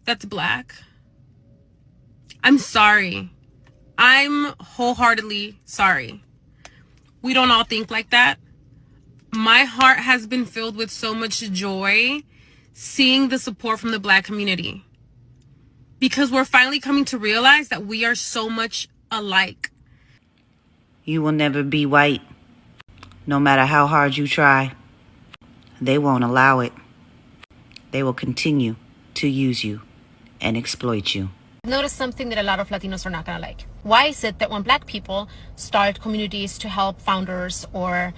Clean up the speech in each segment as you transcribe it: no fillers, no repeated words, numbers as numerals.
that's Black, I'm sorry. I'm wholeheartedly sorry. We don't all think like that. My heart has been filled with so much joy seeing the support from the Black community, because we're finally coming to realize that we are so much alike. You will never be white, no matter how hard you try. They won't allow it. They will continue to use you and exploit you. Notice something that a lot of Latinos are not going to like. Why is it that when Black people start communities to help founders or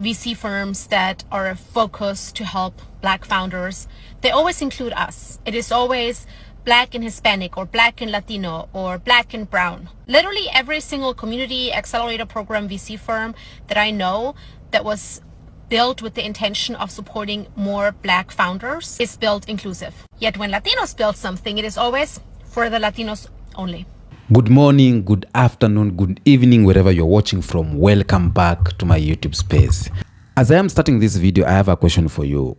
VC firms that are focused to help Black founders, they always include us? It is always Black and Hispanic or Black and Latino or Black and Brown. Literally every single community accelerator program VC firm that I know that was built with the intention of supporting more Black founders is built inclusive. Yet when Latinos build something, it is always for the Latinos only. Good morning, good afternoon, good evening, wherever you're watching from. Welcome back to my YouTube space. As I am starting this video, I have a question for you.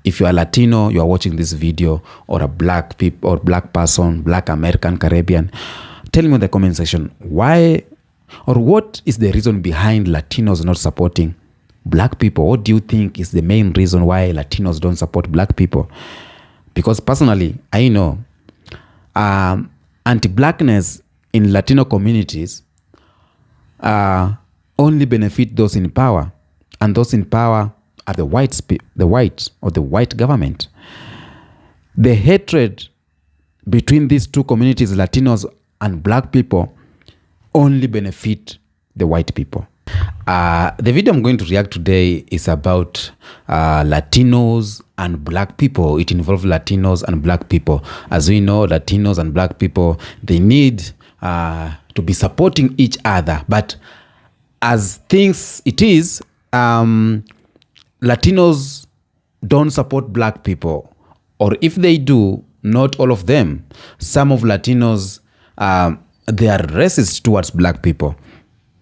If you are Latino, you are watching this video, or a Black people or Black person, Black American, Caribbean, tell me in the comment section why or what is the reason behind Latinos not supporting Black people. What do you think is the main reason why Latinos don't support Black people? Because personally, I know anti-Blackness in Latino communities only benefit those in power, and those in power are the white government. The hatred between these two communities, Latinos and Black people, only benefit the white people. The video I'm going to react today is about Latinos and Black people. It involves Latinos and Black people. As we know, Latinos and Black people, they need to be supporting each other. But as things it is, Latinos don't support Black people. Or if they do, not all of them. Some of Latinos, they are racist towards Black people.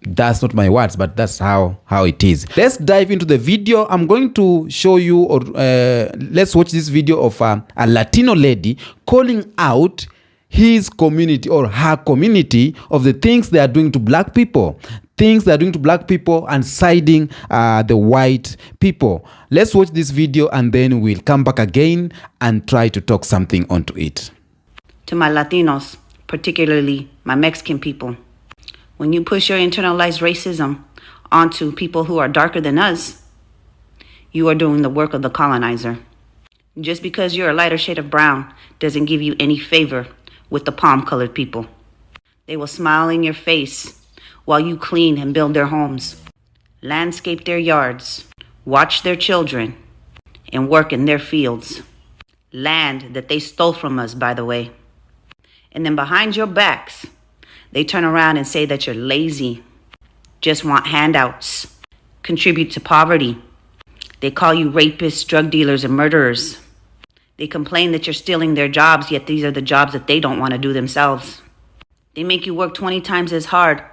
That's not my words, but that's how it is. Let's dive into the video. I'm going to show you, or let's watch this video of a Latino lady calling out his community or her community of the things they are doing to Black people. Things they are doing to Black people and siding the white people. Let's watch this video and then we'll come back again and try to talk something onto it. To my Latinos, particularly my Mexican people, when you push your internalized racism onto people who are darker than us, you are doing the work of the colonizer. Just because you're a lighter shade of brown doesn't give you any favor with the palm-colored people. They will smile in your face while you clean and build their homes, landscape their yards, watch their children, and work in their fields. Land that they stole from us, by the way. And then behind your backs, they turn around and say that you're lazy, just want handouts, contribute to poverty. They call you rapists, drug dealers, and murderers. They complain that you're stealing their jobs, yet these are the jobs that they don't want to do themselves. They make you work 20 times as hard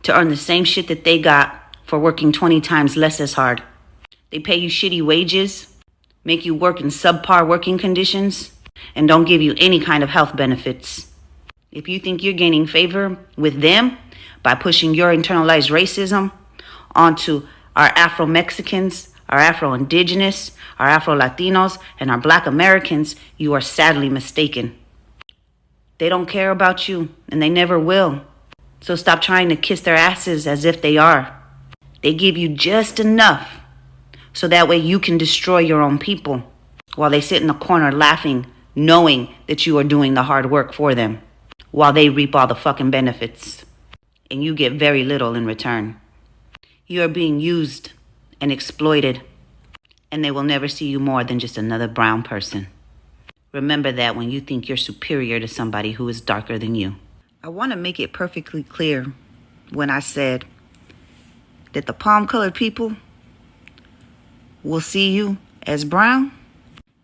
to earn the same shit that they got for working 20 times less as hard. They pay you shitty wages, make you work in subpar working conditions, and don't give you any kind of health benefits. If you think you're gaining favor with them by pushing your internalized racism onto our Afro-Mexicans, our Afro-Indigenous, our Afro-Latinos, and our Black Americans, you are sadly mistaken. They don't care about you, and they never will. So stop trying to kiss their asses as if they are. They give you just enough so that way you can destroy your own people while they sit in the corner laughing, knowing that you are doing the hard work for them, while they reap all the fucking benefits, and you get very little in return. You are being used and exploited, and they will never see you more than just another brown person. Remember that when you think you're superior to somebody who is darker than you. I want to make it perfectly clear when I said that the palm-colored people will see you as brown.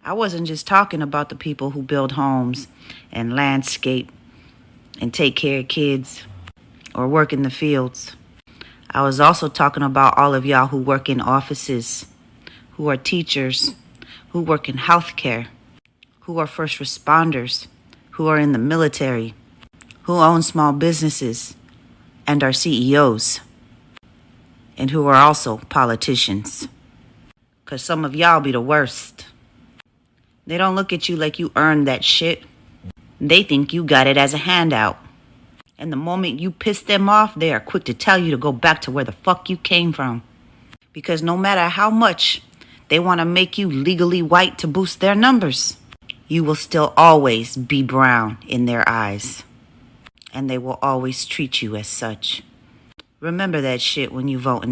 I wasn't just talking about the people who build homes and landscape and take care of kids or work in the fields. I was also talking about all of y'all who work in offices, who are teachers, who work in healthcare, who are first responders, who are in the military, who own small businesses and are CEOs, and who are also politicians. Because some of y'all be the worst. They don't look at you like you earned that shit. They think you got it as a handout. And the moment you piss them off, they are quick to tell you to go back to where the fuck you came from. Because no matter how much they want to make you legally white to boost their numbers, you will still always be brown in their eyes. And they will always treat you as such. Remember that shit when you vote.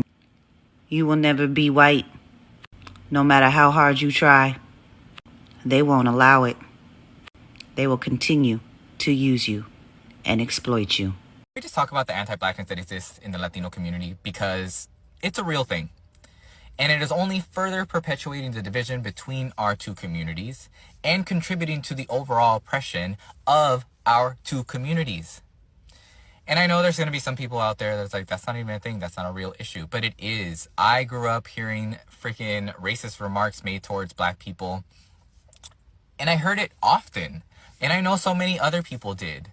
You will never be white, no matter how hard you try. They won't allow it. They will continue to use you and exploit you. We just talk about the anti-blackness that exists in the Latino community because it's a real thing. And it is only further perpetuating the division between our two communities and contributing to the overall oppression of our two communities. And I know there's going to be some people out there that's like, that's not even a thing. That's not a real issue. But it is. I grew up hearing freaking racist remarks made towards black people. And I heard it often. And I know so many other people did.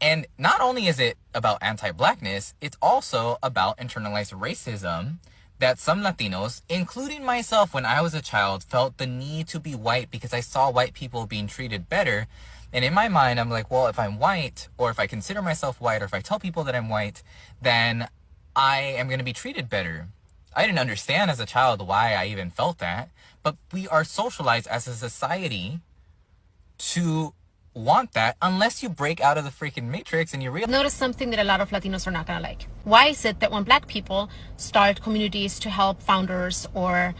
And not only is it about anti-blackness, it's also about internalized racism that some Latinos, including myself when I was a child, felt the need to be white because I saw white people being treated better. And in my mind, I'm like, well, if I'm white, or if I consider myself white, or if I tell people that I'm white, then I am going to be treated better. I didn't understand as a child why I even felt that, but we are socialized as a society to want that unless you break out of the freaking matrix and you realize. Notice something that a lot of Latinos are not gonna like. Why is it that when black people start communities to help founders or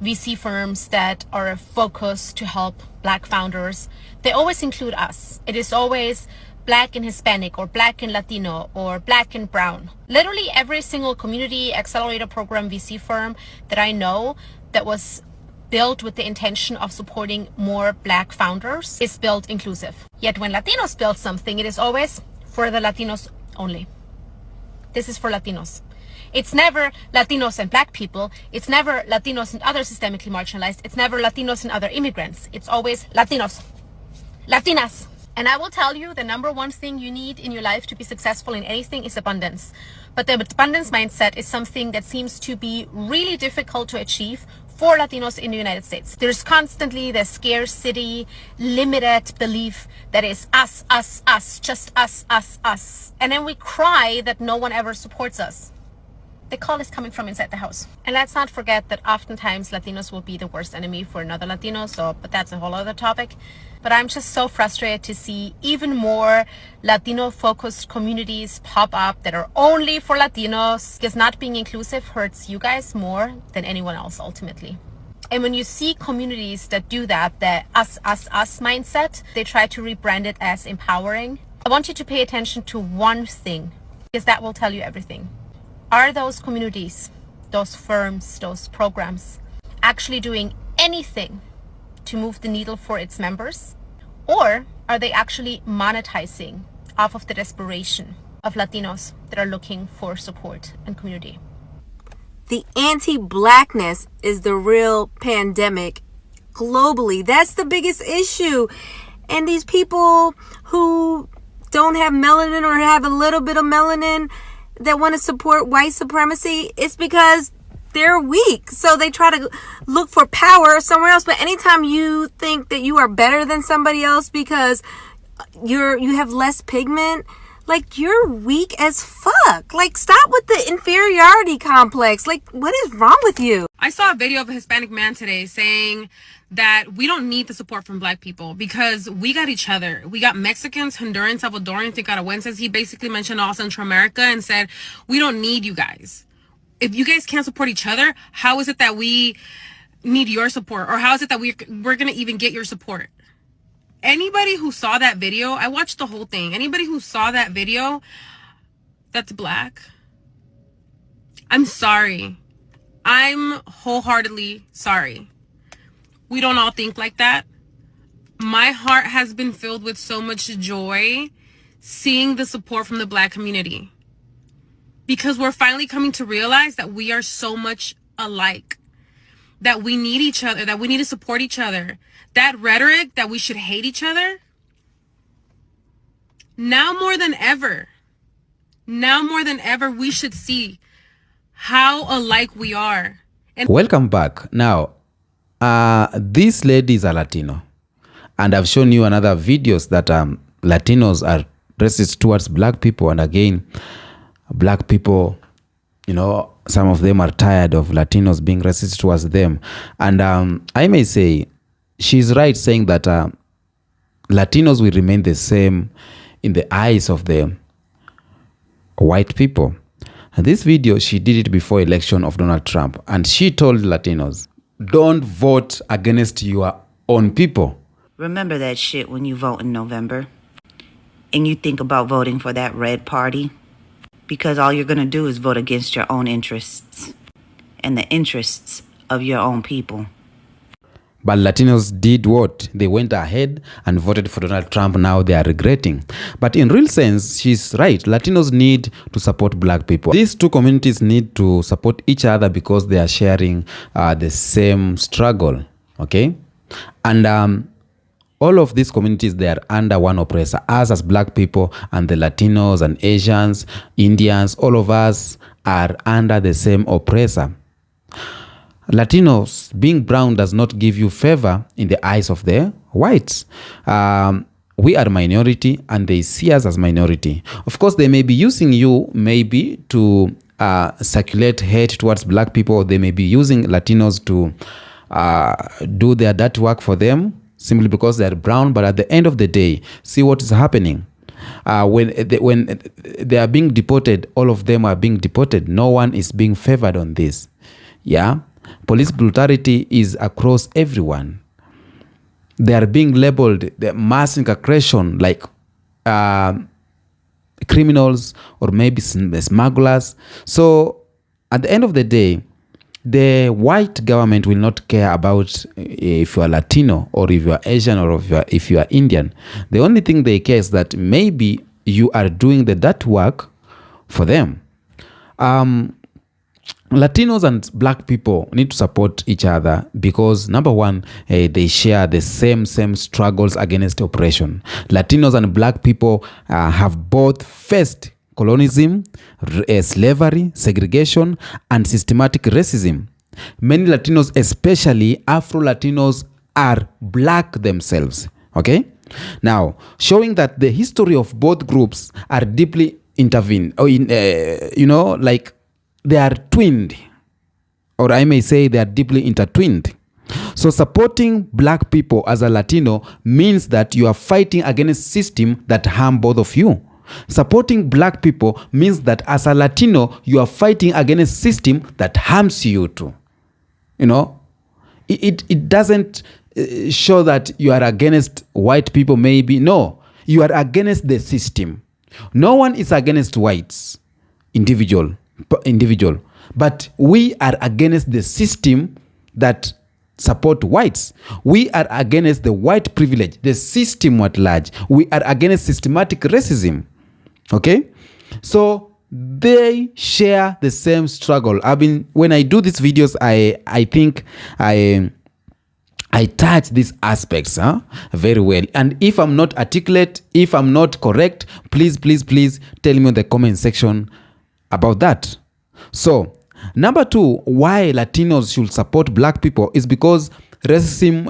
VC firms that are a focus to help black founders, they always include us? It is always black and Hispanic or black and Latino or black and brown. Literally every single community accelerator program VC firm that I know that was built with the intention of supporting more black founders is built inclusive. Yet when Latinos build something, it is always for the Latinos only. This is for Latinos. It's never Latinos and black people. It's never Latinos and other systemically marginalized. It's never Latinos and other immigrants. It's always Latinos, Latinas. And I will tell you, the number one thing you need in your life to be successful in anything is abundance. But the abundance mindset is something that seems to be really difficult to achieve for Latinos in the United States. There's constantly the scarcity, limited belief that is us, just us, us. And then we cry that no one ever supports us. The call is coming from inside the house. And let's not forget that oftentimes Latinos will be the worst enemy for another Latino, but that's a whole other topic. But I'm just so frustrated to see even more Latino-focused communities pop up that are only for Latinos, because not being inclusive hurts you guys more than anyone else ultimately. And when you see communities that do that, the us mindset, they try to rebrand it as empowering. I want you to pay attention to one thing, because that will tell you everything. Are those communities, those firms, those programs actually doing anything to move the needle for its members? Or are they actually monetizing off of the desperation of Latinos that are looking for support and community? The anti-blackness is the real pandemic globally. That's the biggest issue. And these people who don't have melanin or have a little bit of melanin that want to support white supremacy, it's because they're weak. So they try to look for power somewhere else. But anytime you think that you are better than somebody else because you have less pigment, like, you're weak as fuck. Like, stop with the inferiority complex. Like, what is wrong with you? I saw a video of a Hispanic man today saying that we don't need the support from black people because we got each other. We got Mexicans, Hondurans, Salvadorans, Nicaraguenses. He basically mentioned all Central America and said, we don't need you guys. If you guys can't support each other, how is it that we need your support? Or how is it that we're going to even get your support? Anybody who saw that video, I watched the whole thing. Anybody who saw that video that's black, I'm sorry. I'm wholeheartedly sorry. We don't all think like that. My heart has been filled with so much joy seeing the support from the black community, because we're finally coming to realize that we are so much alike, that we need each other, that we need to support each other, that rhetoric that we should hate each other, now more than ever, we should see how alike we are. And welcome back. Now, this lady is a Latino, and I've shown you another videos that Latinos are racist towards black people, and again, black people, you know, some of them are tired of Latinos being racist towards them. And I may say she's right saying that Latinos will remain the same in the eyes of the white people. And this video, she did it before election of Donald Trump, and she told Latinos, don't vote against your own people. Remember that shit when you vote in November and you think about voting for that red party, because all you're going to do is vote against your own interests and the interests of your own people. But Latinos did what? They went ahead and voted for Donald Trump. Now they are regretting. But in real sense, she's right. Latinos need to support black people. These two communities need to support each other because they are sharing the same struggle. Okay? And all of these communities, they are under one oppressor. Us as black people and the Latinos and Asians, Indians, all of us are under the same oppressor. Latinos, being brown does not give you favor in the eyes of the whites. We are minority and they see us as minority. Of course, they may be using you maybe to circulate hate towards black people. They may be using Latinos to do their dirty work for them simply because they are brown. But at the end of the day, see what is happening. When they are being deported, all of them are being deported. No one is being favored on this. Yeah. Police brutality is across everyone. They are being labeled the mass incarceration like criminals or maybe smugglers. So at the end of the day, the white government will not care about if you are Latino or if you are Asian or if you are Indian. The only thing they care is that maybe you are doing the dirty work for them. Latinos and black people need to support each other because, number one, they share the same struggles against oppression. Latinos and black people have both faced colonialism, slavery, segregation, and systematic racism. Many Latinos, especially Afro-Latinos, are black themselves. Okay? Now, showing that the history of both groups are deeply intertwined, like they are twinned, or I may say they are deeply intertwined. So supporting black people as a Latino means that you are fighting against systems that harm both of you. Supporting black people means that as a Latino, you are fighting against system that harms you too. You know, it doesn't show that you are against white people maybe. No, you are against the system. No one is against whites, individual, but we are against the system that support whites. We are against the white privilege, the system at large. We are against systematic racism. Okay? So they share the same struggle. When I do these videos, I think I touch these aspects very well. And if I'm not articulate, if I'm not correct, please tell me in the comment section about that. So, number two, why Latinos should support black people is because racism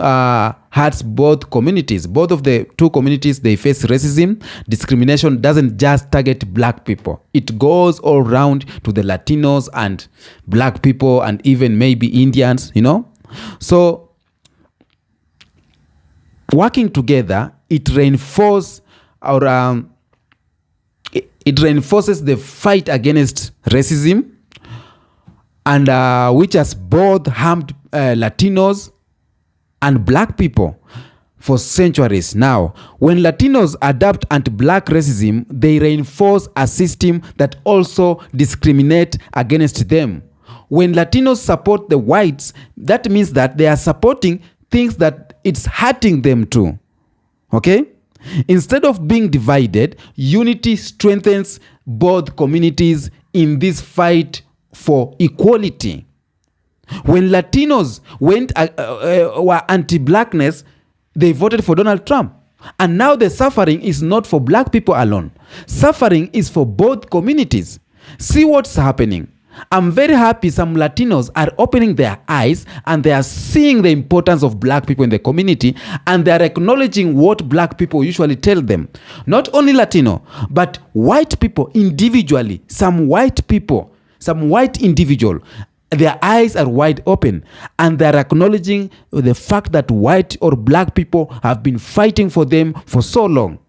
hurts both communities. Both of the two communities, they face racism. Discrimination doesn't just target black people. It goes all around to the Latinos and black people and even maybe Indians, you know. So, working together, it reinforces the fight against racism, and which has both harmed Latinos and black people for centuries now. When Latinos adapt anti-black racism, they reinforce a system that also discriminates against them. When Latinos support the whites, that means that they are supporting things that it's hurting them too. Okay? Instead of being divided, unity strengthens both communities in this fight for equality. When Latinos were anti-blackness, they voted for Donald Trump. And now the suffering is not for black people alone. Suffering is for both communities. See what's happening. I'm very happy some Latinos are opening their eyes and they are seeing the importance of black people in the community, and they are acknowledging what black people usually tell them. Not only Latino, but white people individually. Some white individual, their eyes are wide open and they are acknowledging the fact that white or black people have been fighting for them for so long.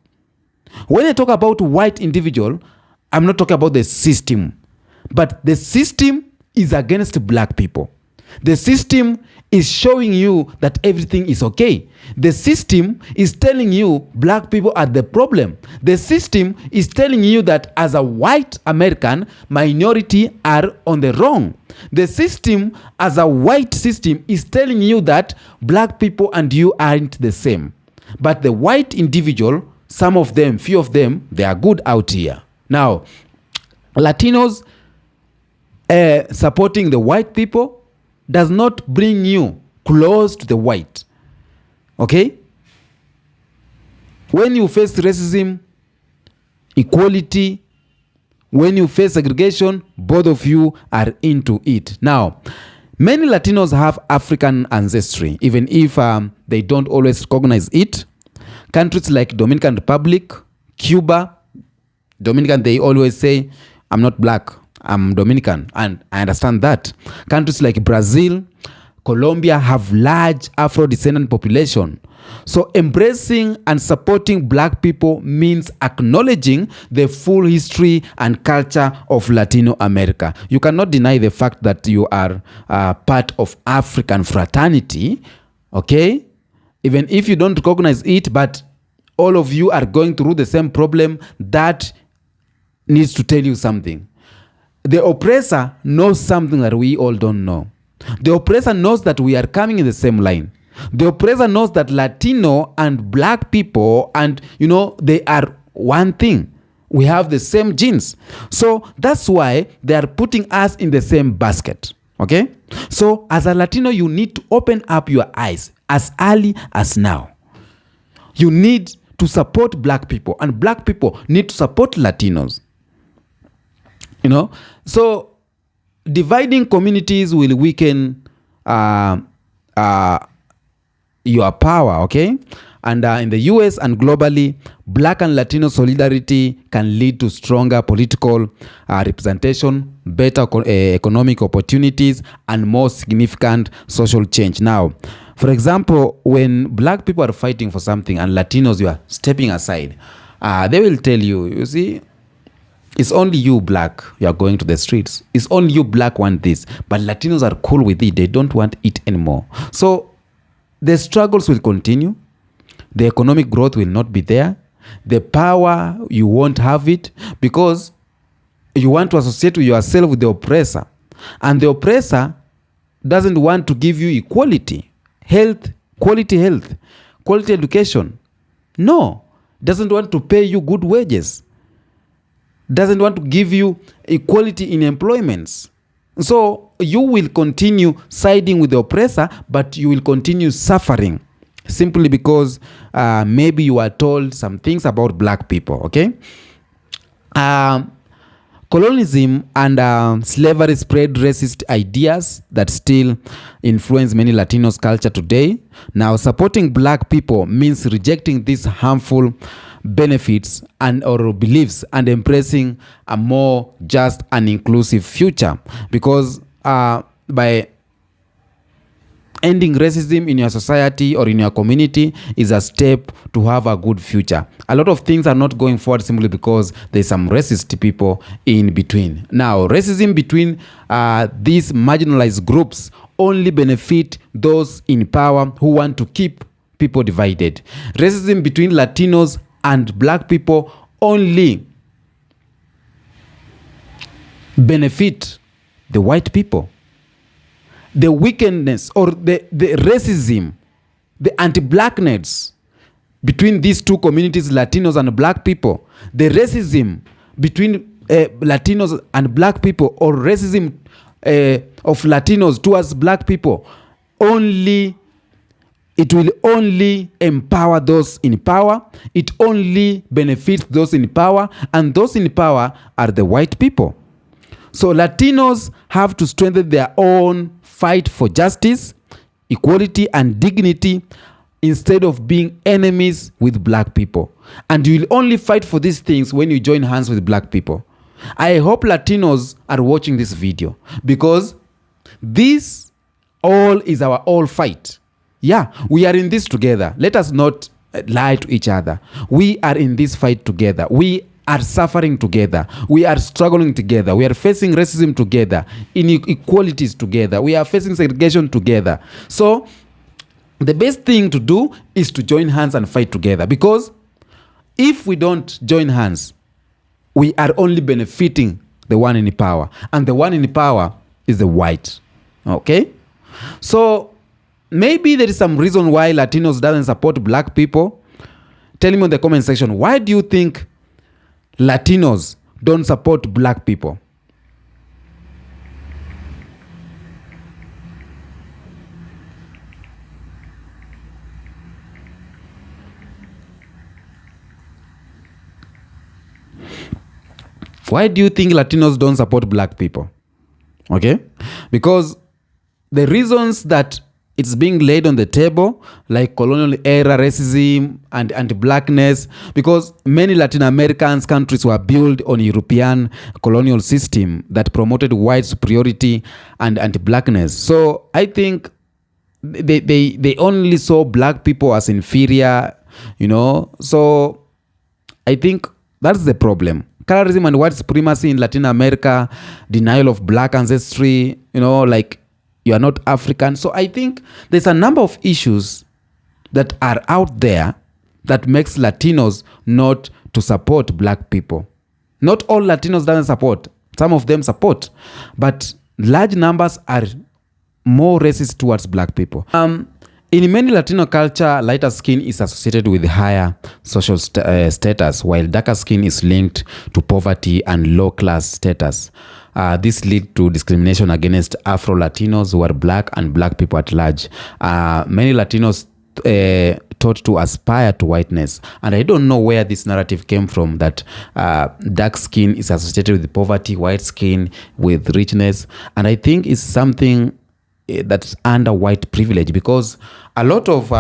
When I talk about white individual, I'm not talking about the system. But the system is against black people. The system is showing you that everything is okay. The system is telling you black people are the problem. The system is telling you that as a white American, minority are on the wrong. The system, as a white system, is telling you that black people and you aren't the same. But the white individual, some of them, few of them, they are good out here. Now, Latinos supporting the white people does not bring you close to the white. Okay? When you face racism, equality, when you face segregation, both of you are into it. Now, many Latinos have African ancestry, even if they don't always recognize it. Countries like Dominican Republic, Cuba, Dominican, they always say, I'm not black, I'm Dominican, and I understand that. Countries like Brazil, Colombia have large Afro-descendant population. So embracing and supporting black people means acknowledging the full history and culture of Latino America. You cannot deny the fact that you are part of African fraternity, okay? Even if you don't recognize it, but all of you are going through the same problem, that needs to tell you something. The oppressor knows something that we all don't know. The oppressor knows that we are coming in the same line. The oppressor knows that Latino and black people, and they are one thing. We have the same genes. So that's why they are putting us in the same basket. Okay? So as a Latino, you need to open up your eyes as early as now. You need to support black people, and black people need to support Latinos. So dividing communities will weaken your power, okay? And in the US and globally, black and Latino solidarity can lead to stronger political representation, better economic opportunities, and more significant social change. Now, for example, when black people are fighting for something and Latinos, you are stepping aside, they will tell you, you see, it's only you black, you are going to the streets. It's only you black want this. But Latinos are cool with it. They don't want it anymore. So the struggles will continue. The economic growth will not be there. The power, you won't have it because you want to associate yourself with the oppressor. And the oppressor doesn't want to give you equality, quality education. No, doesn't want to pay you good wages. Doesn't want to give you equality in employments. So you will continue siding with the oppressor, but you will continue suffering simply because maybe you are told some things about black people, okay? Colonialism and slavery spread racist ideas that still influence many Latinos' culture today. Now, supporting black people means rejecting these harmful benefits or beliefs and embracing a more just and inclusive future, because by ending racism in your society or in your community is a step to have a good future. A lot of things are not going forward simply because there's some racist people in between. Now, racism between these marginalized groups only benefit those in power who want to keep people divided. Racism between Latinos and black people only benefit the white people. The wickedness or the racism, the anti-blackness between these two communities, Latinos and black people, the racism between Latinos and black people, or racism of Latinos towards black people, it will only empower those in power. It only benefits those in power, and those in power are the white people. So Latinos have to strengthen their own fight for justice, equality, and dignity instead of being enemies with black people. And you will only fight for these things when you join hands with black people. I hope Latinos are watching this video, because this all is our all fight. Yeah, we are in this together. Let us not lie to each other. We are in this fight together. We are suffering together. We are struggling together. We are facing racism together, inequalities together. We are facing segregation together. So the best thing to do is to join hands and fight together, because if we don't join hands, we are only benefiting the one in power, and the one in power is the white. Okay? So maybe there is some reason why Latinos doesn't support black people. Tell me in the comment section, why do you think Latinos don't support black people? Why do you think Latinos don't support black people? Okay? Because the reasons that it's being laid on the table, like colonial era racism and anti-blackness, because many Latin American countries were built on European colonial system that promoted white superiority and anti-blackness. So I think they only saw black people as inferior, So I think that's the problem. Colorism and white supremacy in Latin America, denial of black ancestry, like you are not African. So I think there's a number of issues that are out there that makes Latinos not to support black people. Not all Latinos doesn't support. Some of them support. But large numbers are more racist towards black people. In many Latino culture, lighter skin is associated with higher social status, while darker skin is linked to poverty and low class status. This leads to discrimination against Afro-Latinos who are black and black people at large. Many Latinos taught to aspire to whiteness. And I don't know where this narrative came from, that dark skin is associated with poverty, white skin with richness. And I think it's something that's under white privilege, because a lot of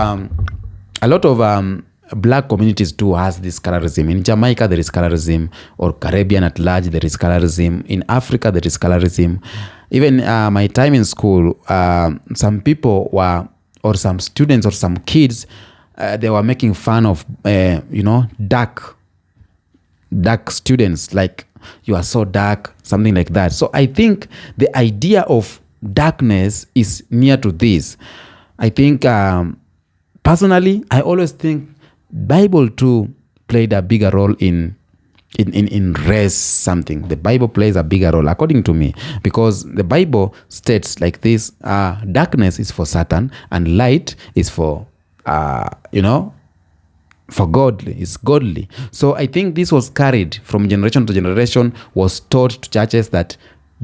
black communities too has this colorism. In Jamaica there is colorism, or Caribbean at large there is colorism. In Africa there is colorism. Even my time in school, some people were, or some students or some kids, they were making fun of dark students, like you are so dark, something like that. So I think the idea of darkness is near to this. I think personally, I always think Bible too played a bigger role in race something. The Bible plays a bigger role according to me, because the Bible states like this: darkness is for Satan and light is for for godly. It's godly. So I think this was carried from generation to generation, was taught to churches that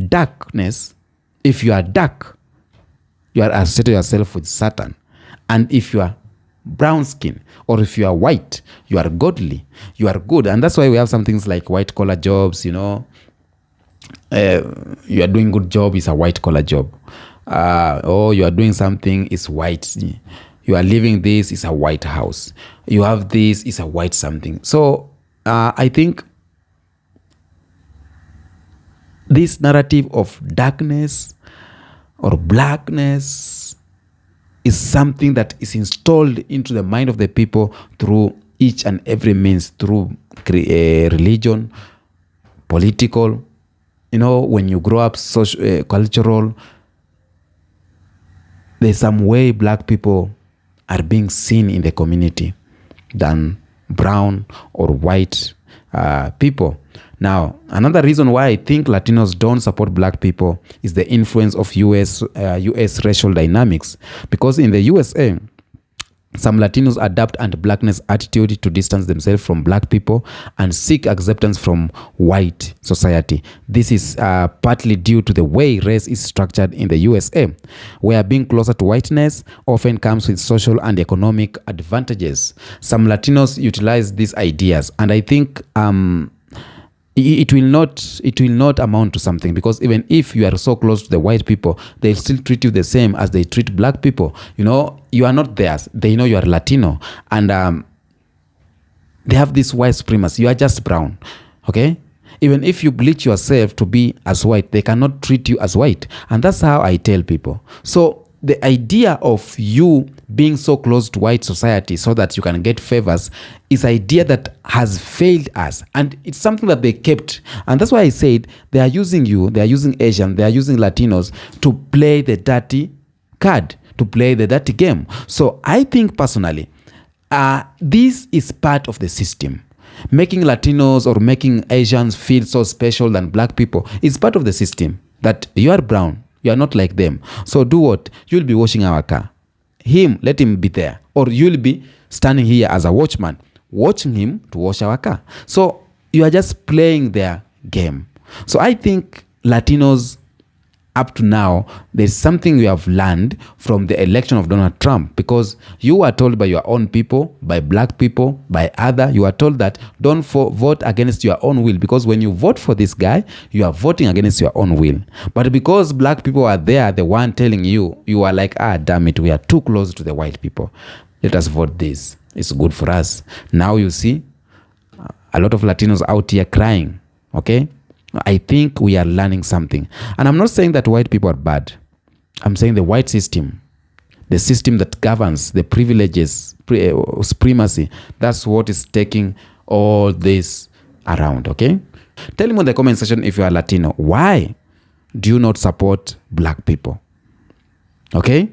darkness, if you are dark, you are associated yourself with Satan. And if you are brown skin, or if you are white, you are godly, you are good. And that's why we have some things like white collar jobs. You are doing good job, is a white collar job. Or you are doing something, is white. You are living this, is a white house. You have this, is a white something. So I think this narrative of darkness or blackness is something that is installed into the mind of the people through each and every means, through religion, political, when you grow up, social, cultural. There's some way black people are being seen in the community than brown or white people. Now, another reason why I think Latinos don't support black people is the influence of US racial dynamics. Because in the USA, Some Latinos adapt anti-blackness attitude to distance themselves from black people and seek acceptance from white society. This is partly due to the way race is structured in the USA, where being closer to whiteness often comes with social and economic advantages. Some Latinos utilize these ideas, and I think it will not amount to something, because even if you are so close to the white people, they'll still treat you the same as they treat black people. You are not theirs. They know you are Latino, and they have this white supremacy. You are just brown, okay? Even if you bleach yourself to be as white, they cannot treat you as white. And that's how I tell people. So the idea of you being so close to white society so that you can get favors is an idea that has failed us, and it's something that they kept. And that's why I said they are using you, they are using Asian, they are using Latinos to play the dirty card, to play the dirty game. So I think personally, this is part of the system. Making Latinos or making Asians feel so special than black people is part of the system, that you are brown, you are not like them. So do what? You'll be washing our car. Let him be there. Or you'll be standing here as a watchman, watching him to wash our car. So you are just playing their game. So I think Latinos, up to now, there's something you have learned from the election of Donald Trump, because you were told by your own people, by black people, by you are told that don't vote against your own will, because when you vote for this guy, you are voting against your own will. But because black people are there, the one telling you, you are like, damn it, we are too close to the white people. Let us vote this. It's good for us. Now you see a lot of Latinos out here crying, okay? I think we are learning something. And I'm not saying that white people are bad. I'm saying the white system, the system that governs the privileges, supremacy, that's what is taking all this around, okay? Tell me in the comment section if you are Latino, why do you not support black people? Okay?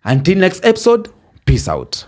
Until next episode, peace out.